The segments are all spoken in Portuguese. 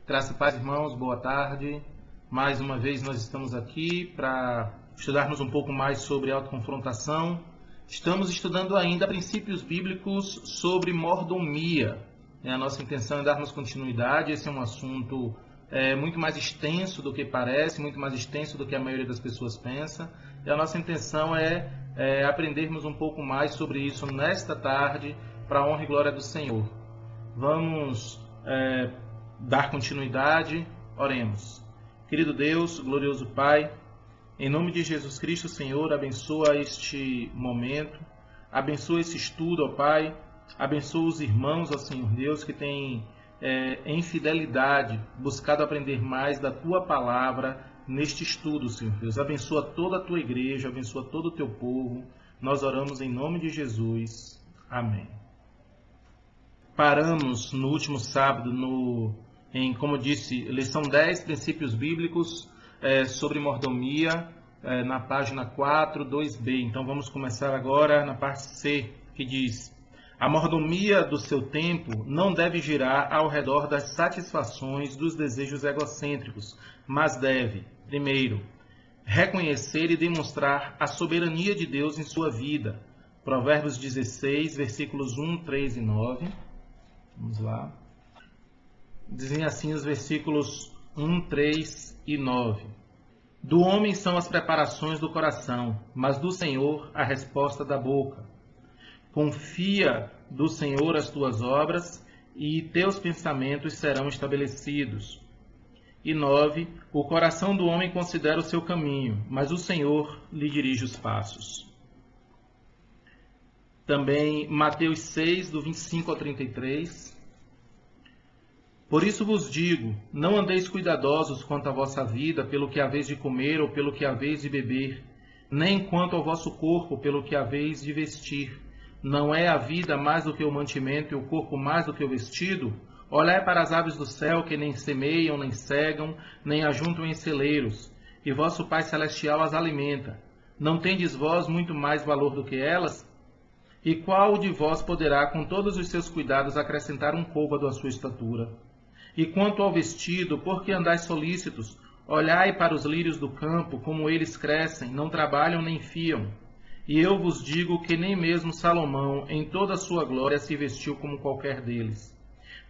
Graça e paz, irmãos, boa tarde. Mais uma vez nós estamos aqui para estudarmos um pouco mais sobre autoconfrontação. Estamos estudando ainda princípios bíblicos sobre mordomia. A nossa intenção é darmos continuidade. Esse é um assunto muito mais extenso do que parece, muito mais extenso do que a maioria das pessoas pensa. E a nossa intenção é aprendermos um pouco mais sobre isso nesta tarde, para a honra e glória do Senhor. Vamos dar continuidade. Oremos. Querido Deus, glorioso Pai, em nome de Jesus Cristo, Senhor, abençoa este momento, abençoa esse estudo, ó Pai, abençoa os irmãos, ó Senhor Deus, que têm em fidelidade buscado aprender mais da Tua Palavra neste estudo, Senhor Deus. Abençoa toda a Tua igreja, abençoa todo o Teu povo. Nós oramos em nome de Jesus. Amém. Paramos no último sábado como disse, lição 10, princípios bíblicos sobre mordomia, na página 4, 2b. Então vamos começar agora na parte C, que diz: a mordomia do seu tempo não deve girar ao redor das satisfações dos desejos egocêntricos, mas deve, primeiro, reconhecer e demonstrar a soberania de Deus em sua vida. Provérbios 16, versículos 1, 3 e 9. Vamos lá. Dizem assim os versículos 1, 3 e 9. Do homem são as preparações do coração, mas do Senhor a resposta da boca. Confia do Senhor as tuas obras, e teus pensamentos serão estabelecidos. E 9. O coração do homem considera o seu caminho, mas o Senhor lhe dirige os passos. Também Mateus 6, do 25 ao 33. Por isso vos digo, não andeis cuidadosos quanto à vossa vida, pelo que haveis de comer ou pelo que haveis de beber, nem quanto ao vosso corpo, pelo que haveis de vestir. Não é a vida mais do que o mantimento e o corpo mais do que o vestido? Olhai para as aves do céu, que nem semeiam, nem cegam, nem ajuntam em celeiros, e vosso Pai Celestial as alimenta. Não tendes vós muito mais valor do que elas? E qual de vós poderá, com todos os seus cuidados, acrescentar um côvado à sua estatura? E quanto ao vestido, por que andais solícitos? Olhai para os lírios do campo, como eles crescem, não trabalham nem fiam. E eu vos digo que nem mesmo Salomão, em toda a sua glória, se vestiu como qualquer deles.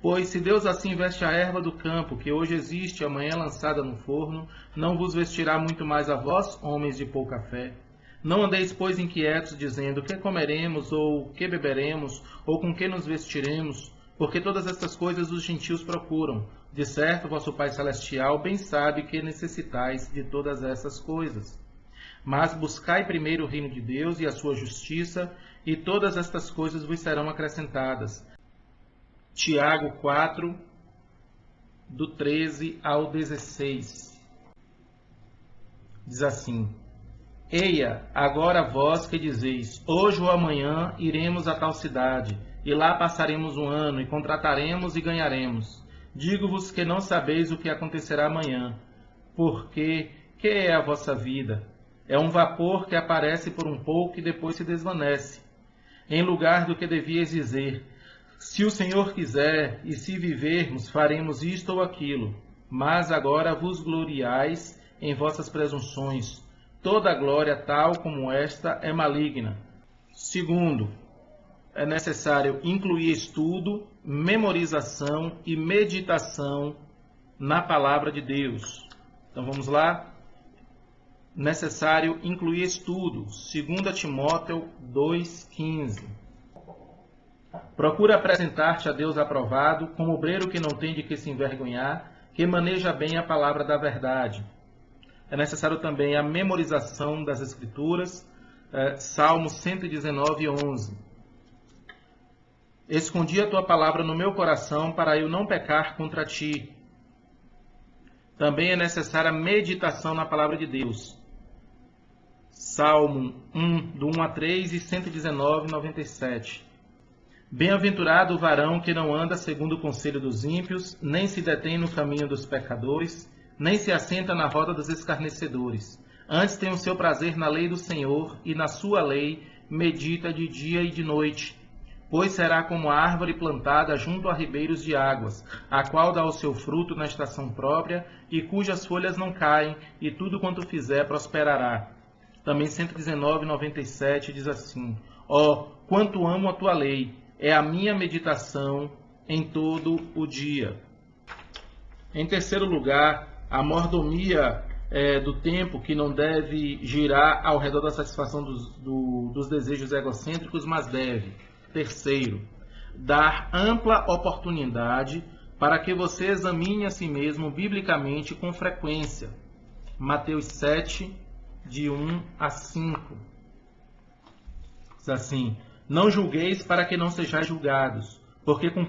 Pois se Deus assim veste a erva do campo, que hoje existe e amanhã lançada no forno, não vos vestirá muito mais a vós, homens de pouca fé? Não andeis, pois, inquietos, dizendo: que comeremos, ou que beberemos, ou com que nos vestiremos? Porque todas estas coisas os gentios procuram. De certo, vosso Pai Celestial bem sabe que necessitais de todas essas coisas. Mas buscai primeiro o reino de Deus e a sua justiça, e todas estas coisas vos serão acrescentadas. Tiago 4, do 13 ao 16. Diz assim: Eia, agora vós que dizeis: hoje ou amanhã iremos a tal cidade, e lá passaremos um ano, e contrataremos e ganharemos. Digo-vos que não sabeis o que acontecerá amanhã, porque que é a vossa vida? É um vapor que aparece por um pouco e depois se desvanece. Em lugar do que devíeis dizer: se o Senhor quiser, e se vivermos, faremos isto ou aquilo. Mas agora vos gloriais em vossas presunções. Toda glória tal como esta é maligna. Segundo, é necessário incluir estudo, memorização e meditação na palavra de Deus. Então vamos lá. Necessário incluir estudo. 2 Timóteo 2,15. Procura apresentar-te a Deus aprovado, como obreiro que não tem de que se envergonhar, que maneja bem a palavra da verdade. É necessário também a memorização das Escrituras. Salmo 119, 11. Escondi a tua palavra no meu coração, para eu não pecar contra ti. Também é necessária a meditação na palavra de Deus. Salmo 1, do 1 a 3 e 119, 97. Bem-aventurado o varão que não anda segundo o conselho dos ímpios, nem se detém no caminho dos pecadores, nem se assenta na roda dos escarnecedores. Antes tem o seu prazer na lei do Senhor, e na sua lei medita de dia e de noite. pois será como a árvore plantada junto a ribeiros de águas, a qual dá o seu fruto na estação própria, e cujas folhas não caem, e tudo quanto fizer prosperará. Também 119:97 diz assim: Ó, quanto amo a tua lei, é a minha meditação em todo o dia. Em terceiro lugar, a mordomia do tempo, que não deve girar ao redor da satisfação dos desejos egocêntricos, mas deve. Terceiro, dar ampla oportunidade para que você examine a si mesmo biblicamente com frequência. Mateus 7, de 1 a 5. Diz assim: Não julgueis para que não sejais julgados, porque com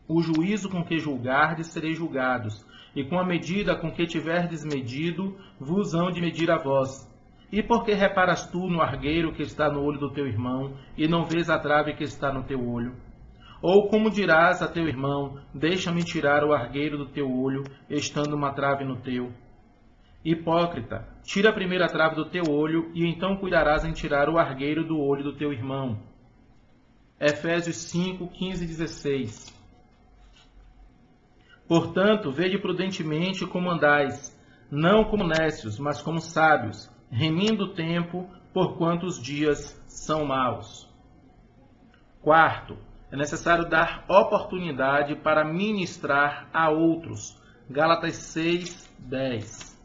o juízo com que julgardes sereis julgados, e com a medida com que tiverdes medido, vos hão de medir a vós. E por que reparas tu no argueiro que está no olho do teu irmão, e não vês a trave que está no teu olho? Ou como dirás a teu irmão: deixa-me tirar o argueiro do teu olho, estando uma trave no teu? Hipócrita, tira a primeira trave do teu olho, e então cuidarás em tirar o argueiro do olho do teu irmão. Efésios 5, 15 e 16. Portanto, vede prudentemente como andais, não como nécios, mas como sábios, remindo o tempo, porquanto os dias são maus. Quarto, é necessário dar oportunidade para ministrar a outros. Gálatas 6, 10.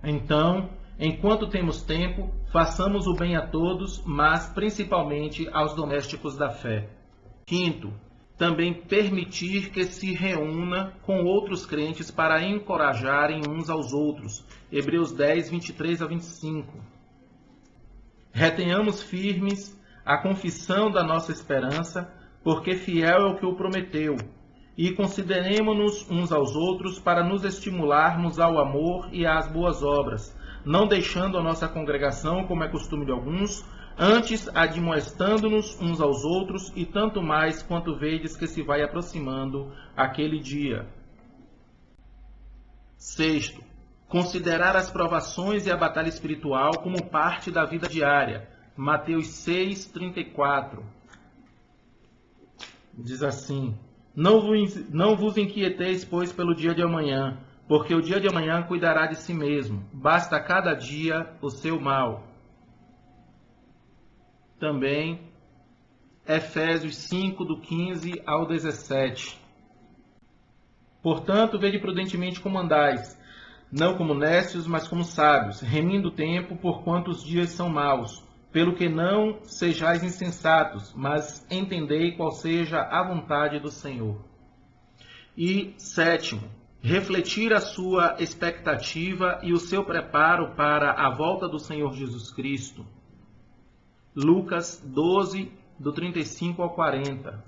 Então, enquanto temos tempo, façamos o bem a todos, mas principalmente aos domésticos da fé. Quinto, também permitir que se reúna com outros crentes para encorajarem uns aos outros. Hebreus 10, 23 a 25. Retenhamos firmes a confissão da nossa esperança, porque fiel é o que o prometeu. E consideremo-nos uns aos outros para nos estimularmos ao amor e às boas obras, não deixando a nossa congregação, como é costume de alguns, antes admoestando-nos uns aos outros, e tanto mais quanto vedes que se vai aproximando aquele dia. Sexto, considerar as provações e a batalha espiritual como parte da vida diária. Mateus 6, 34. Diz assim: Não vos inquieteis, pois, pelo dia de amanhã, porque o dia de amanhã cuidará de si mesmo. Basta a cada dia o seu mal. Também Efésios 5, do 15 ao 17. Portanto, vede prudentemente como andais, não como nécios, mas como sábios, remindo o tempo, porquanto os dias são maus. Pelo que não sejais insensatos, mas entendei qual seja a vontade do Senhor. E sétimo, refletir a sua expectativa e o seu preparo para a volta do Senhor Jesus Cristo. Lucas 12, do 35 ao 40.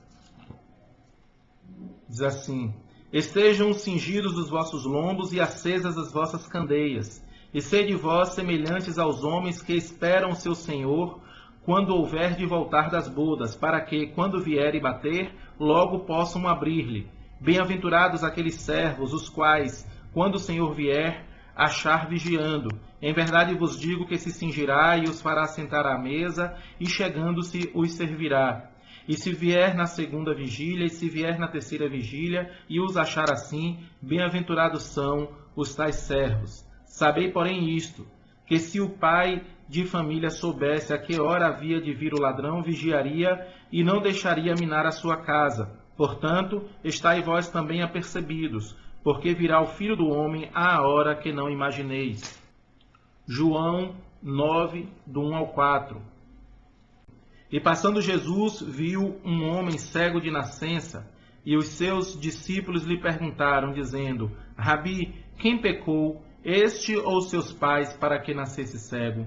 Diz assim: Estejam cingidos os vossos lombos e acesas as vossas candeias, e sede vós semelhantes aos homens que esperam o seu Senhor, quando houver de voltar das bodas, para que, quando vier e bater, logo possam abrir-lhe. Bem-aventurados aqueles servos, os quais, quando o Senhor vier, achar vigiando. Em verdade vos digo que se cingirá e os fará sentar à mesa, e chegando-se os servirá. E se vier na segunda vigília, e se vier na terceira vigília, e os achar assim, bem-aventurados são os tais servos. Sabei, porém, isto, que se o pai de família soubesse a que hora havia de vir o ladrão, vigiaria e não deixaria minar a sua casa. Portanto, estai vós também apercebidos, porque virá o Filho do Homem à hora que não imagineis. João 9, do 1 ao 4. E passando Jesus, viu um homem cego de nascença, e os seus discípulos lhe perguntaram, dizendo: Rabi, quem pecou, este ou seus pais, para que nascesse cego?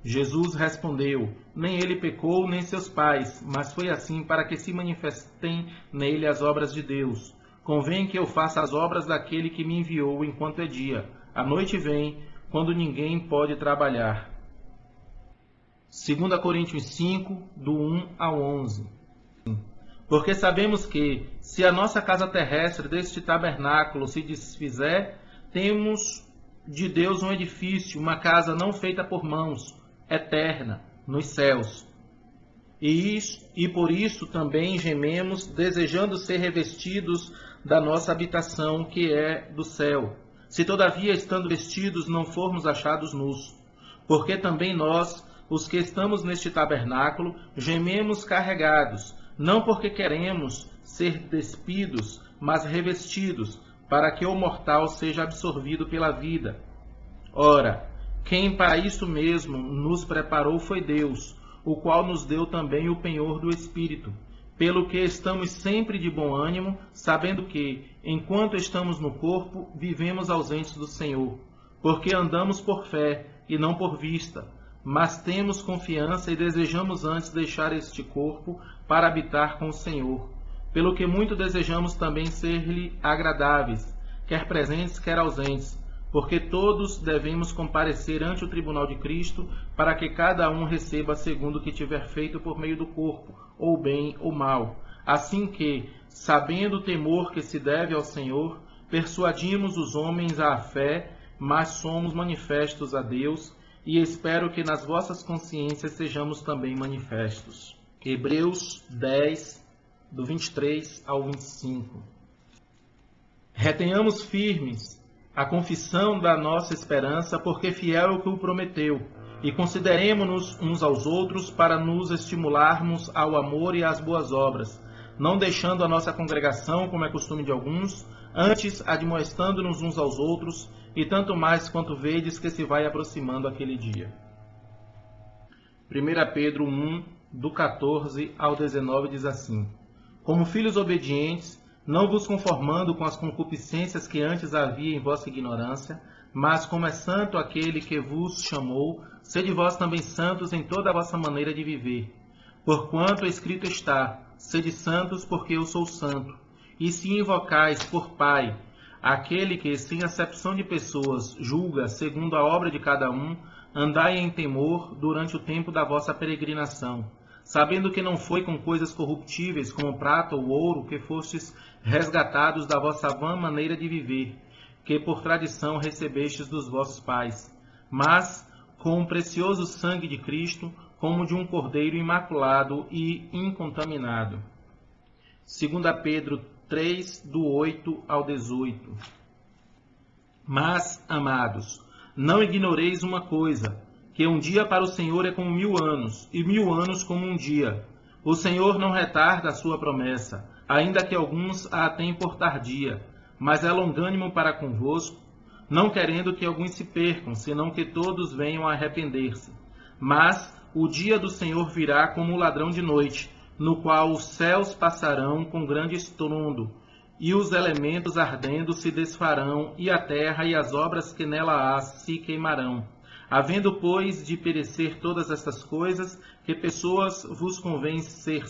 Jesus respondeu: Nem ele pecou, nem seus pais, mas foi assim para que se manifestem nele as obras de Deus. Convém que eu faça as obras daquele que me enviou enquanto é dia. A noite vem, quando ninguém pode trabalhar. 2 Coríntios 5, do 1 ao 11. Porque sabemos que, se a nossa casa terrestre deste tabernáculo se desfizer, temos de Deus um edifício, uma casa não feita por mãos, eterna, nos céus. e por isso também gememos, desejando ser revestidos da nossa habitação, que é do céu. Se todavia, estando vestidos, não formos achados nus. Porque também nós, os que estamos neste tabernáculo, gememos carregados, não porque queremos ser despidos, mas revestidos, para que o mortal seja absorvido pela vida. Ora, quem para isso mesmo nos preparou foi Deus, o qual nos deu também o penhor do Espírito, pelo que estamos sempre de bom ânimo, sabendo que, enquanto estamos no corpo, vivemos ausentes do Senhor, porque andamos por fé e não por vista, mas temos confiança e desejamos antes deixar este corpo para habitar com o Senhor, pelo que muito desejamos também ser-lhe agradáveis, quer presentes, quer ausentes, porque todos devemos comparecer ante o tribunal de Cristo, para que cada um receba segundo o que tiver feito por meio do corpo, ou bem ou mal. Assim que, sabendo o temor que se deve ao Senhor, persuadimos os homens à fé, mas somos manifestos a Deus, e espero que nas vossas consciências sejamos também manifestos. Hebreus 10, do 23 ao 25. Retenhamos firmes a confissão da nossa esperança, porque fiel é o que o prometeu, e consideremo-nos uns aos outros para nos estimularmos ao amor e às boas obras, não deixando a nossa congregação, como é costume de alguns, antes admoestando-nos uns aos outros, e tanto mais quanto vedes que se vai aproximando aquele dia. 1 Pedro 1, do 14 ao 19 diz assim: Como filhos obedientes, não vos conformando com as concupiscências que antes havia em vossa ignorância, mas como é santo aquele que vos chamou, sede vós também santos em toda a vossa maneira de viver. Porquanto escrito está, sede santos porque eu sou santo. E se invocais por Pai, aquele que, sem acepção de pessoas, julga segundo a obra de cada um, andai em temor durante o tempo da vossa peregrinação, sabendo que não foi com coisas corruptíveis, como prata ou ouro, que fostes resgatados da vossa vã maneira de viver, que por tradição recebestes dos vossos pais, mas com o precioso sangue de Cristo, como de um cordeiro imaculado e incontaminado. 2 Pedro 3, do 8 ao 18. Mas, amados, não ignoreis uma coisa, que um dia para o Senhor é como 1000 anos, e 1000 anos como um dia. O Senhor não retarda a sua promessa, ainda que alguns a tenham por tardia, mas é longânimo para convosco, não querendo que alguns se percam, senão que todos venham a arrepender-se. Mas o dia do Senhor virá como um ladrão de noite, no qual os céus passarão com grande estrondo, e os elementos ardendo se desfarão, e a terra e as obras que nela há se queimarão. Havendo, pois, de perecer todas estas coisas, que pessoas vos convém ser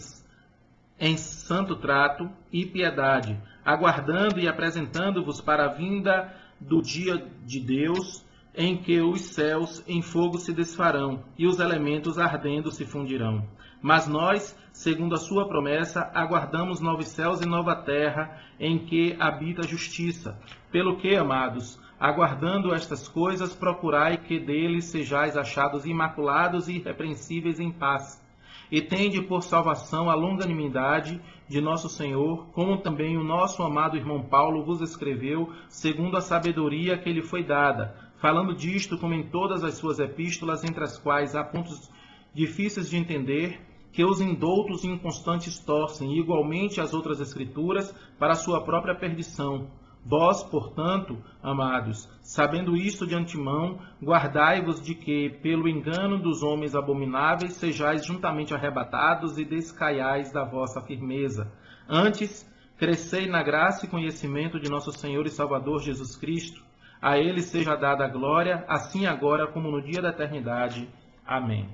em santo trato e piedade, aguardando e apresentando-vos para a vinda do dia de Deus, em que os céus em fogo se desfarão, e os elementos ardendo se fundirão. Mas nós, segundo a sua promessa, aguardamos novos céus e nova terra, em que habita a justiça. Pelo que, amados, aguardando estas coisas, procurai que deles sejais achados imaculados e irrepreensíveis em paz. E tende por salvação a longanimidade de nosso Senhor, como também o nosso amado irmão Paulo vos escreveu, segundo a sabedoria que lhe foi dada, falando disto como em todas as suas epístolas, entre as quais há pontos difíceis de entender, que os indoutos e inconstantes torcem, igualmente as outras escrituras, para a sua própria perdição. Vós, portanto, amados, sabendo isto de antemão, guardai-vos de que, pelo engano dos homens abomináveis, sejais juntamente arrebatados e descaiais da vossa firmeza. Antes, crescei na graça e conhecimento de nosso Senhor e Salvador Jesus Cristo. A Ele seja dada a glória, assim agora como no dia da eternidade. Amém.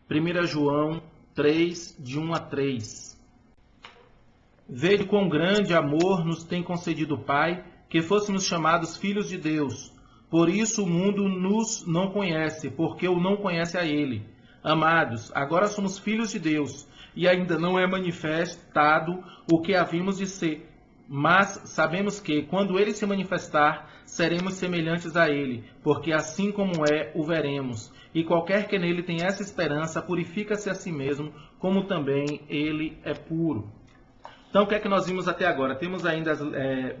1 João 3, de 1 a 3. Vede quão grande amor nos tem concedido o Pai, que fôssemos chamados filhos de Deus. Por isso o mundo nos não conhece, porque o não conhece a Ele. Amados, agora somos filhos de Deus, e ainda não é manifestado o que havemos de ser. Mas sabemos que, quando ele se manifestar, seremos semelhantes a ele, porque assim como é, o veremos. E qualquer que nele tenha essa esperança, purifica-se a si mesmo, como também ele é puro. Então, o que é que nós vimos até agora? Temos ainda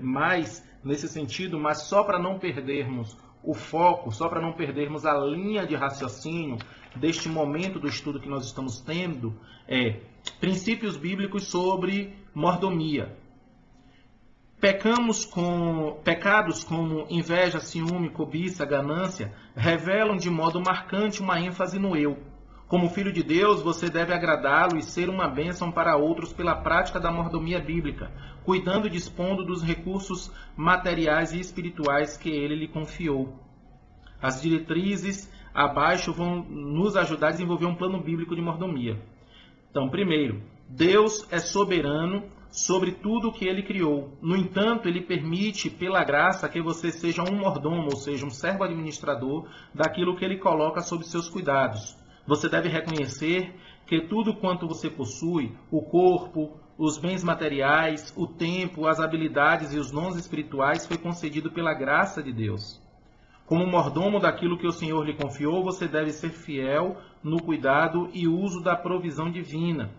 mais nesse sentido, mas só para não perdermos o foco, só para não perdermos a linha de raciocínio deste momento do estudo que nós estamos tendo, princípios bíblicos sobre mordomia. Pecados como inveja, ciúme, cobiça, ganância, revelam de modo marcante uma ênfase no eu. Como filho de Deus, você deve agradá-lo e ser uma bênção para outros pela prática da mordomia bíblica, cuidando e dispondo dos recursos materiais e espirituais que ele lhe confiou. As diretrizes abaixo vão nos ajudar a desenvolver um plano bíblico de mordomia. Então, primeiro, Deus é soberano sobre tudo o que ele criou. No entanto, ele permite, pela graça, que você seja um mordomo, ou seja, um servo administrador daquilo que ele coloca sob seus cuidados. Você deve reconhecer que tudo quanto você possui, o corpo, os bens materiais, o tempo, as habilidades e os dons espirituais, foi concedido pela graça de Deus. Como mordomo daquilo que o Senhor lhe confiou, você deve ser fiel no cuidado e uso da provisão divina.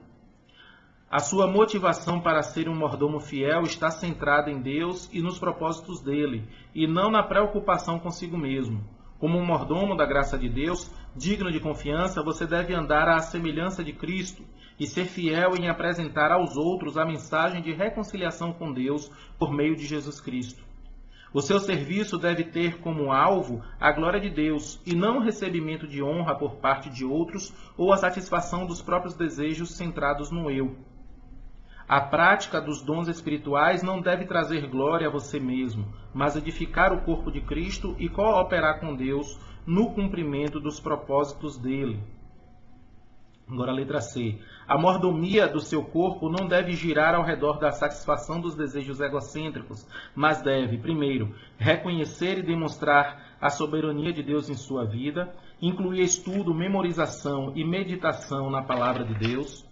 A sua motivação para ser um mordomo fiel está centrada em Deus e nos propósitos dele, e não na preocupação consigo mesmo. Como um mordomo da graça de Deus, digno de confiança, você deve andar à semelhança de Cristo e ser fiel em apresentar aos outros a mensagem de reconciliação com Deus por meio de Jesus Cristo. O seu serviço deve ter como alvo a glória de Deus e não o recebimento de honra por parte de outros ou a satisfação dos próprios desejos centrados no eu. A prática dos dons espirituais não deve trazer glória a você mesmo, mas edificar o corpo de Cristo e cooperar com Deus no cumprimento dos propósitos dele. Agora a letra C. A mordomia do seu corpo não deve girar ao redor da satisfação dos desejos egocêntricos, mas deve, primeiro, reconhecer e demonstrar a soberania de Deus em sua vida, incluir estudo, memorização e meditação na palavra de Deus.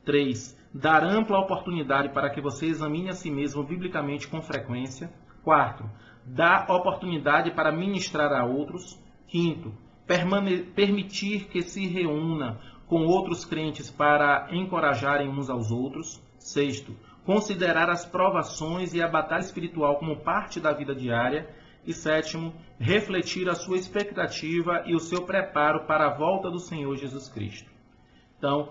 3. Dar ampla oportunidade para que você examine a si mesmo biblicamente com frequência. 4. Dar oportunidade para ministrar a outros. 5. Permitir que se reúna com outros crentes para encorajarem uns aos outros. 6. Considerar as provações e a batalha espiritual como parte da vida diária. E 7. Refletir a sua expectativa e o seu preparo para a volta do Senhor Jesus Cristo. Então,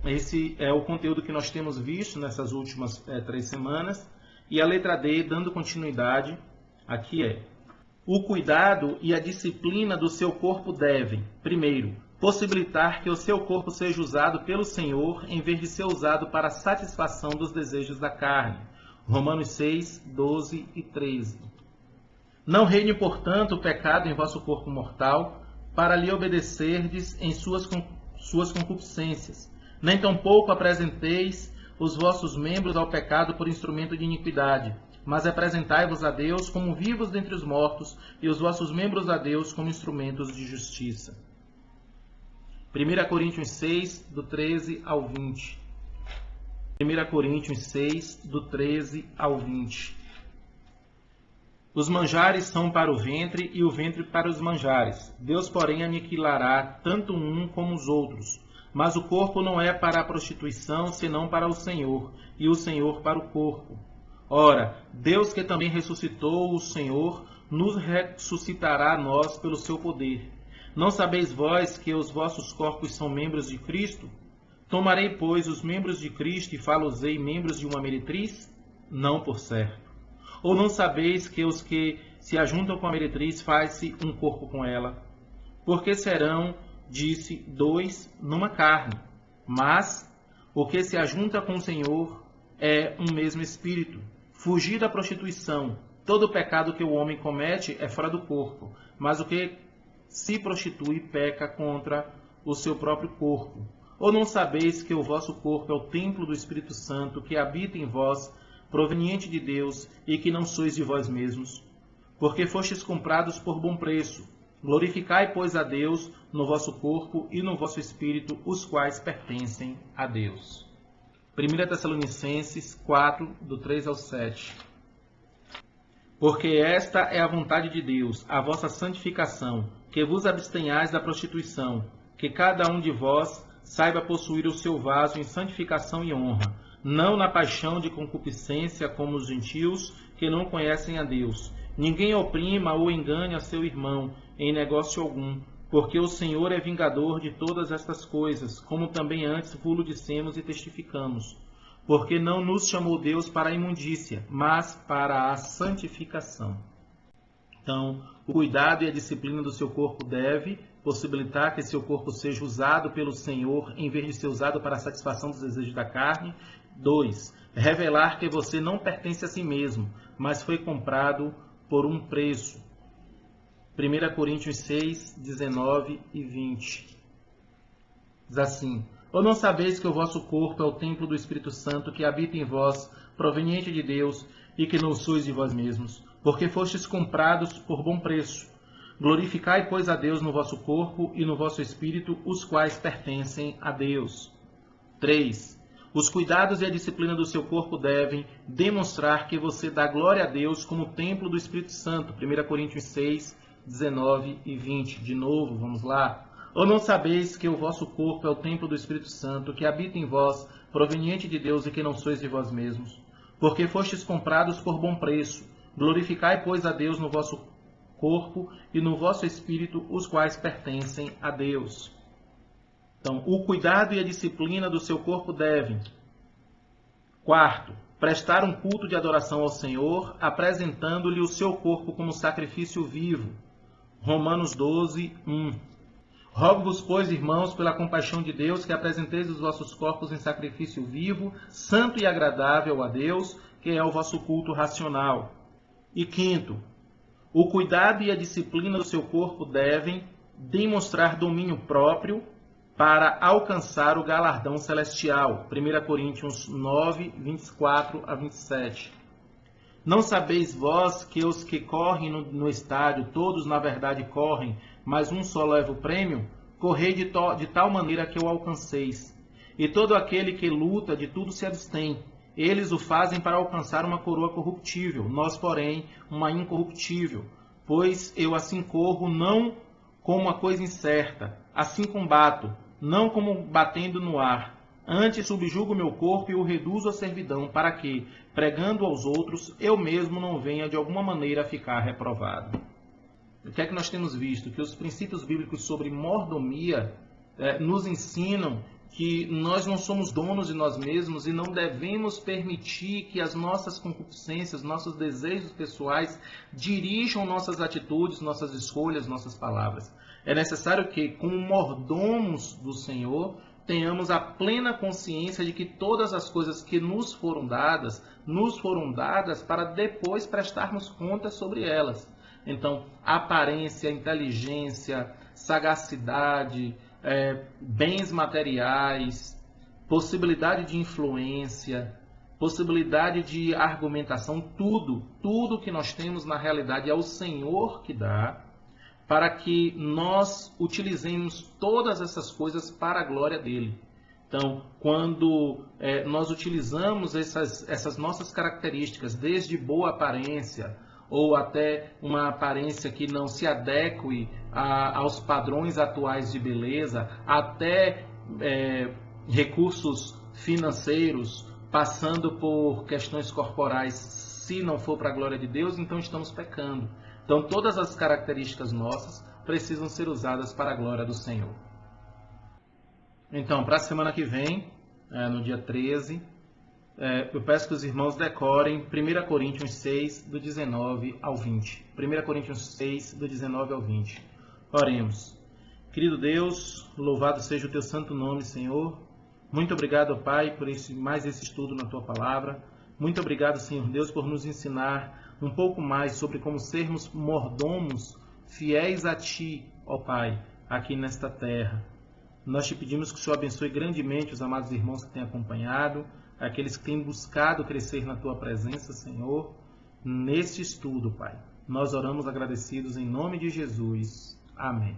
esse é o conteúdo que nós temos visto nessas últimas 3 semanas. E a letra D, dando continuidade, aqui o cuidado e a disciplina do seu corpo devem, primeiro, possibilitar que o seu corpo seja usado pelo Senhor em vez de ser usado para a satisfação dos desejos da carne. Romanos 6, 12 e 13. Não reine, portanto, o pecado em vosso corpo mortal, para lhe obedecerdes em suas concupiscências. Nem tampouco apresenteis os vossos membros ao pecado por instrumento de iniquidade, mas apresentai-vos a Deus como vivos dentre os mortos, e os vossos membros a Deus como instrumentos de justiça. 1 Coríntios 6, do 13 ao 20. 1 Coríntios 6, do 13 ao 20. Os manjares são para o ventre e o ventre para os manjares. Deus, porém, aniquilará tanto um como os outros. Mas o corpo não é para a prostituição, senão para o Senhor, e o Senhor para o corpo. Ora, Deus, que também ressuscitou o Senhor, nos ressuscitará a nós pelo seu poder. Não sabeis vós que os vossos corpos são membros de Cristo? Tomarei, pois, os membros de Cristo e fá-los-ei membros de uma meretriz? Não, por certo. Ou não sabeis que os que se ajuntam com a meretriz faz-se um corpo com ela? Porque serão, disse, 2 numa carne. Mas o que se ajunta com o Senhor é um mesmo espírito. Fugir da prostituição. Todo pecado que o homem comete é fora do corpo, mas o que se prostitui peca contra o seu próprio corpo. Ou não sabeis que o vosso corpo é o templo do Espírito Santo, que habita em vós, proveniente de Deus, e que não sois de vós mesmos? Porque fostes comprados por bom preço. Glorificai, pois, a Deus no vosso corpo e no vosso espírito, os quais pertencem a Deus. 1 Tessalonicenses 4, do 3 ao 7. Porque esta é a vontade de Deus, a vossa santificação, que vos abstenhais da prostituição, que cada um de vós saiba possuir o seu vaso em santificação e honra, não na paixão de concupiscência como os gentios que não conhecem a Deus. Ninguém oprima ou engane a seu irmão em negócio algum, porque o Senhor é vingador de todas estas coisas, como também antes vos dissemos e testificamos. Porque não nos chamou Deus para a imundícia, mas para a santificação. Então, o cuidado e a disciplina do seu corpo deve possibilitar que seu corpo seja usado pelo Senhor, em vez de ser usado para a satisfação dos desejos da carne. 2. Revelar que você não pertence a si mesmo, mas foi comprado por um preço. 1 Coríntios 6, 19 e 20. Diz assim: ou não sabeis que o vosso corpo é o templo do Espírito Santo, que habita em vós, proveniente de Deus, e que não sois de vós mesmos, porque fostes comprados por bom preço. Glorificai, pois, a Deus no vosso corpo e no vosso espírito, os quais pertencem a Deus. 3. Os cuidados e a disciplina do seu corpo devem demonstrar que você dá glória a Deus como templo do Espírito Santo. 1 Coríntios 6, 19 e 20. De novo, vamos lá. Ou não sabeis que o vosso corpo é o templo do Espírito Santo, que habita em vós, proveniente de Deus, e que não sois de vós mesmos? Porque fostes comprados por bom preço. Glorificai, pois, a Deus no vosso corpo e no vosso espírito, os quais pertencem a Deus. Então, o cuidado e a disciplina do seu corpo devem. 4. Prestar um culto de adoração ao Senhor, apresentando-lhe o seu corpo como sacrifício vivo. Romanos 12, 1. Rogo-vos, pois, irmãos, pela compaixão de Deus, que apresenteis os vossos corpos em sacrifício vivo, santo e agradável a Deus, que é o vosso culto racional. E 5. O cuidado e a disciplina do seu corpo devem demonstrar domínio próprio para alcançar o galardão celestial. 1 Coríntios 9, 24 a 27. Não sabeis vós que os que correm no estádio, todos na verdade correm, mas um só leva o prêmio? Correi de tal maneira que o alcanceis. E todo aquele que luta, de tudo se abstém. Eles o fazem para alcançar uma coroa corruptível, nós, porém, uma incorruptível. Pois eu assim corro, não como uma coisa incerta, assim combato, não como batendo no ar. Antes subjugo meu corpo e o reduzo à servidão, para que, pregando aos outros, eu mesmo não venha de alguma maneira a ficar reprovado. O que é que nós temos visto? Que os princípios bíblicos sobre mordomia nos ensinam que nós não somos donos de nós mesmos e não devemos permitir que as nossas concupiscências, nossos desejos pessoais dirijam nossas atitudes, nossas escolhas, nossas palavras. É necessário que, como mordomos do Senhor, tenhamos a plena consciência de que todas as coisas que nos foram dadas para depois prestarmos contas sobre elas. Então, aparência, inteligência, sagacidade, bens materiais, possibilidade de influência, possibilidade de argumentação, tudo que nós temos na realidade é o Senhor que dá, para que nós utilizemos todas essas coisas para a glória dele. Então, quando nós utilizamos essas nossas características, desde boa aparência, ou até uma aparência que não se adeque aos padrões atuais de beleza, até recursos financeiros, passando por questões corporais, se não for para a glória de Deus, então estamos pecando. Então, todas as características nossas precisam ser usadas para a glória do Senhor. Então, para a semana que vem, no dia 13, eu peço que os irmãos decorem 1 Coríntios 6, do 19 ao 20. 1 Coríntios 6, do 19 ao 20. Oremos. Querido Deus, louvado seja o teu santo nome, Senhor. Muito obrigado, Pai, por mais esse estudo na tua palavra. Muito obrigado, Senhor Deus, por nos ensinar um pouco mais sobre como sermos mordomos fiéis a Ti, ó Pai, aqui nesta terra. Nós te pedimos que o Senhor abençoe grandemente os amados irmãos que têm acompanhado, aqueles que têm buscado crescer na Tua presença, Senhor, neste estudo, Pai. Nós oramos agradecidos em nome de Jesus. Amém.